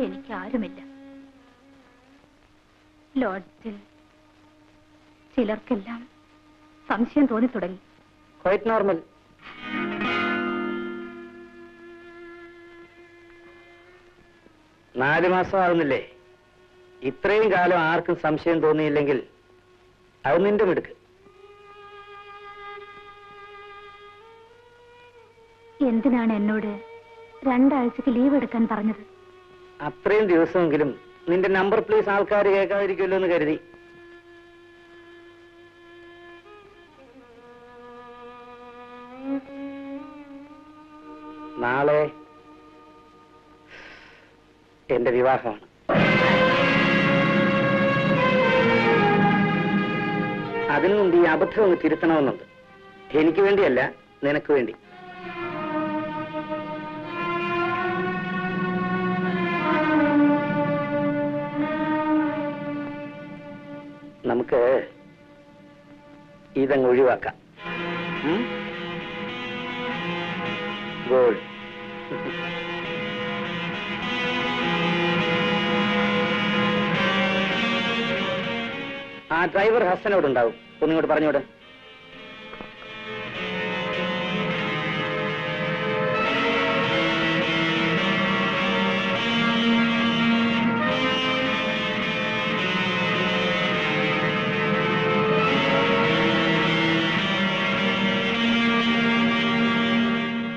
എനിക്കാരുമില്ല. ലോഡ്ജിൽ ചിലർക്കെല്ലാം സംശയം തോന്നി തുടങ്ങി. Quite normal. നാല് മാസം ആകുന്നില്ലേ? ഇത്രയും കാലം ആർക്കും സംശയം തോന്നിയില്ലെങ്കിൽ അത് നിന്റെ മിടുക്ക്. എന്തിനാണ് എന്നോട് 2 ആഴ്ചക്ക് ലീവ് എടുക്കാൻ പറഞ്ഞത്? അത്രയും ദിവസമെങ്കിലും നിന്റെ നമ്പർ പ്ലേസ് ആൾക്കാർ കേൾക്കാതിരിക്കുമല്ലോ എന്ന് കരുതി. നാളെ എന്റെ വിവാഹമാണ്. അതിനു മുമ്പ് ഈ അബദ്ധം ഒന്ന് തിരുത്തണമെന്നുണ്ട്. എനിക്ക് വേണ്ടിയല്ല, നിനക്ക് വേണ്ടി. നമുക്ക് ഇതങ്ങ് ഒഴിവാക്കാം. ഗോൾ. ആ ഡ്രൈവർ ഹസനോടുണ്ടാവും, ഒന്നിങ്ങോട്ട് പറഞ്ഞോട്.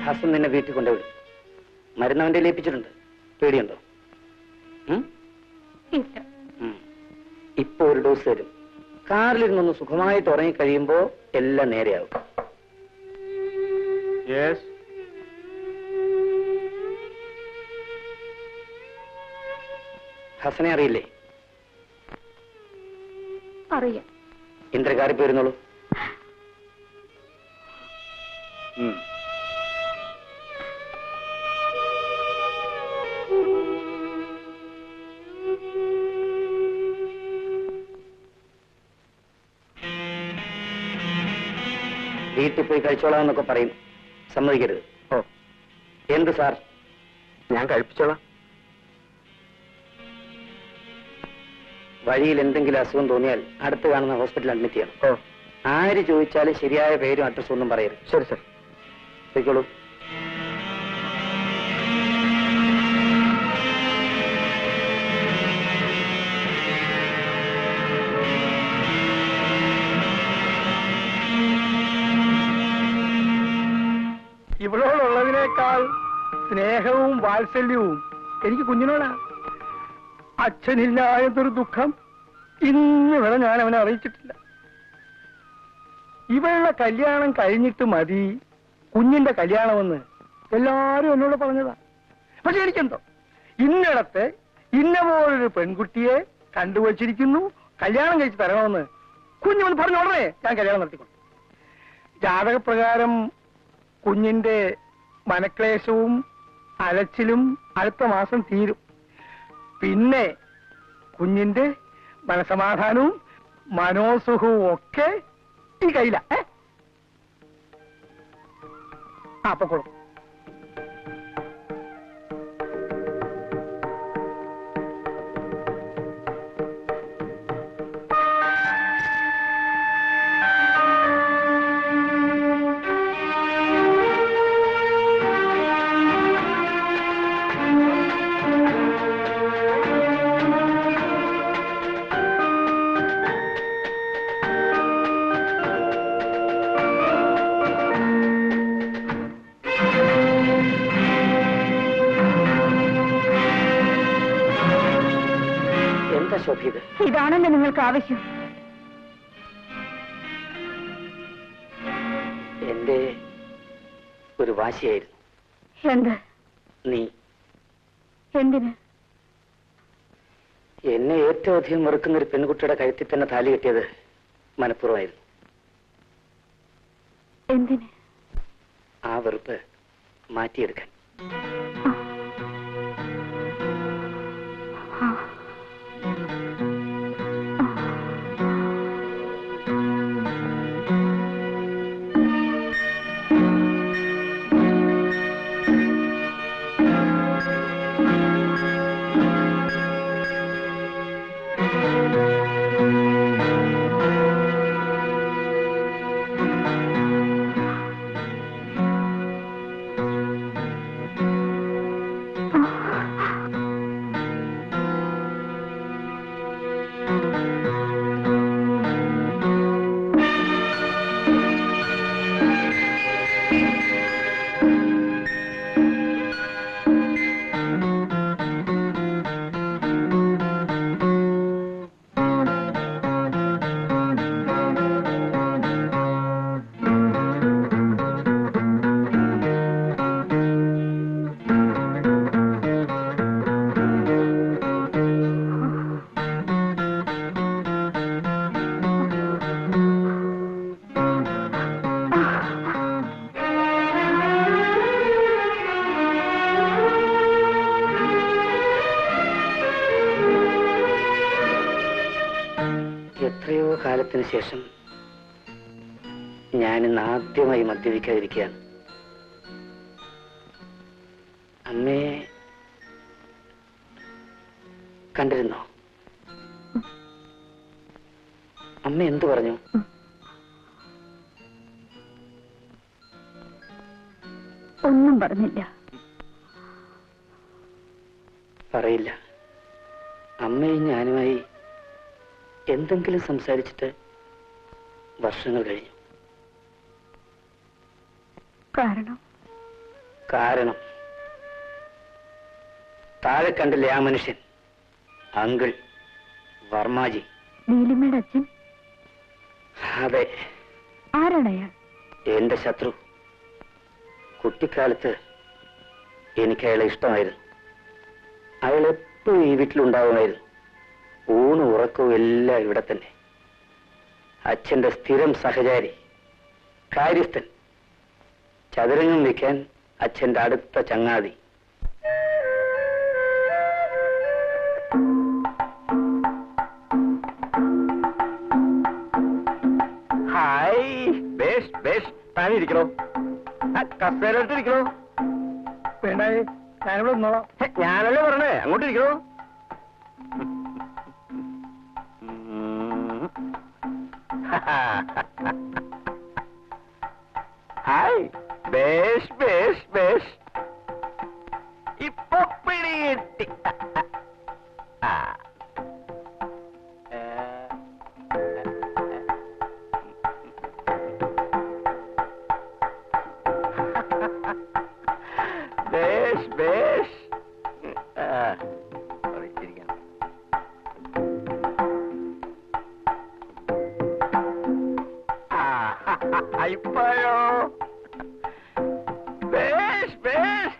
ഹസൻ നിന്നെ വീട്ടിൽ കൊണ്ടുവിടും. മരുന്ന് അവന്റെ ഏൽപ്പിച്ചിട്ടുണ്ട്. പേടിയുണ്ടോ? ഇപ്പൊ ഒരു ഡോസ് തരും. കാറിലിരുന്നൊന്ന് സുഖമായിട്ട് ഉറങ്ങിക്കഴിയുമ്പോ എല്ലാം നേരെയാവും. ഹസനെ അറിയില്ലേ? അറിയാം. ഇന്ദ്രകാരി പോയിരുന്നോളൂ. വീട്ടിൽ പോയി കഴിച്ചോളാം പറയും. സമ്മതിക്കരുത്. ഓ, എന്ത് സാർ? ഞാൻ കഴിപ്പിച്ചോളാം. വഴിയിൽ എന്തെങ്കിലും അസുഖം തോന്നിയാൽ അടുത്ത് കാണുന്ന ഹോസ്പിറ്റലിൽ അഡ്മിറ്റ് ചെയ്യണം. ഓ, ആര് ചോദിച്ചാലും ശരിയായ പേരും അഡ്രസ്സും ഒന്നും പറയരുത്. ശരി സർ. പോയിക്കോളൂ. ഇവളോടുള്ളതിനേക്കാൾ സ്നേഹവും വാത്സല്യവും എനിക്ക് കുഞ്ഞിനോടാ. അച്ഛനില്ലായതൊരു ദുഃഖം ഇന്ന് വരെ ഞാൻ അവനെ അറിയിച്ചിട്ടില്ല. ഇവളുടെ കല്യാണം കഴിഞ്ഞിട്ട് മതി കുഞ്ഞിന്റെ കല്യാണമെന്ന് എല്ലാരും എന്നോട് പറഞ്ഞതാ. പക്ഷെ എനിക്കെന്തോ ഇന്നിടത്ത് ഇന്ന പോലൊരു പെൺകുട്ടിയെ കണ്ടുവച്ചിരിക്കുന്നു, കല്യാണം കഴിച്ച് തരണമെന്ന് കുഞ്ഞുമെന്ന് പറഞ്ഞ ഉടനെ ഞാൻ കല്യാണം നടത്തിക്കൊണ്ടു. ജാതകപ്രകാരം കുഞ്ഞിന്റെ മനക്ലേശവും അലച്ചിലും അടുത്ത മാസം തീരും. പിന്നെ കുഞ്ഞിന്റെ മനസമാധാനവും മനോസുഖവും ഒക്കെ ഈ കയ്യില. അപ്പൊ കൊടുക്കും. ഇതാണല്ലോ നിങ്ങൾക്ക് ആവശ്യം. എന്റെ ഒരു വാശിയായിരുന്നു. എന്ത്? നീ എന്തിന്? എന്നെ ഏറ്റവും അധികം വെറുക്കുന്ന ഒരു പെൺകുട്ടിയുടെ കഴുത്തിൽ തന്നെ താലി കെട്ടിയത് മനഃപൂർവ്വമായിരുന്നു. എന്തിന്? ആ വെറുപ്പ് മാറ്റിയെടുക്കാൻ. കാലത്തിന് ശേഷം ഞാനിന്ന് ആദ്യമായി മദ്യപിക്കാതിരിക്കുകയാണ്. അമ്മയെ കണ്ടിരുന്നോ? അമ്മ എന്തു പറഞ്ഞു? ഒന്നും പറഞ്ഞില്ല. പറയില്ല. അമ്മയും ഞാനുമായി എന്തെങ്കിലും സംസാരിച്ചിട്ട് വർഷങ്ങൾ കഴിഞ്ഞു. കാരണം താഴെ കണ്ടില്ലേ ആ മനുഷ്യൻ, അങ്കിൾ വർമാജി. നീലിമയുടെ അച്ഛൻ? അതെ. ആരാണ് അയാൾ? എന്റെ ശത്രു. കുട്ടിക്കാലത്ത് എനിക്ക് അയാളെ ഇഷ്ടമായിരുന്നു. അയാൾ എപ്പോഴും ഈ വീട്ടിലുണ്ടാവുമായിരുന്നു. ഊണും ഉറക്കവും എല്ലാം ഇവിടെ തന്നെ. അച്ഛന്റെ സ്ഥിരം സഹചാരി, കാര്യസ്ഥൻ, ചതുരംഗം വെക്കാൻ അച്ഛന്റെ അടുത്ത ചങ്ങാതി. ഹായ്, ബേഷ് ബേഷ്. താനിരിക്കണോ? കസേരട്ടിരിക്കണോ? വേണ്ടായി, ഞാനിവിടെ നിന്നോളാം. ഞാനല്ലേ പറഞ്ഞേ, അങ്ങോട്ട് ഇരിക്കണോ? ഹായ്, ബേഷ് ബേഷ് ബേഷ്. ഇപ്പൊ പിടികിട്ടി. ബേഷ് ബേഷ്. ഇപ്പോഴോ? ബേഷ് ബേഷ്.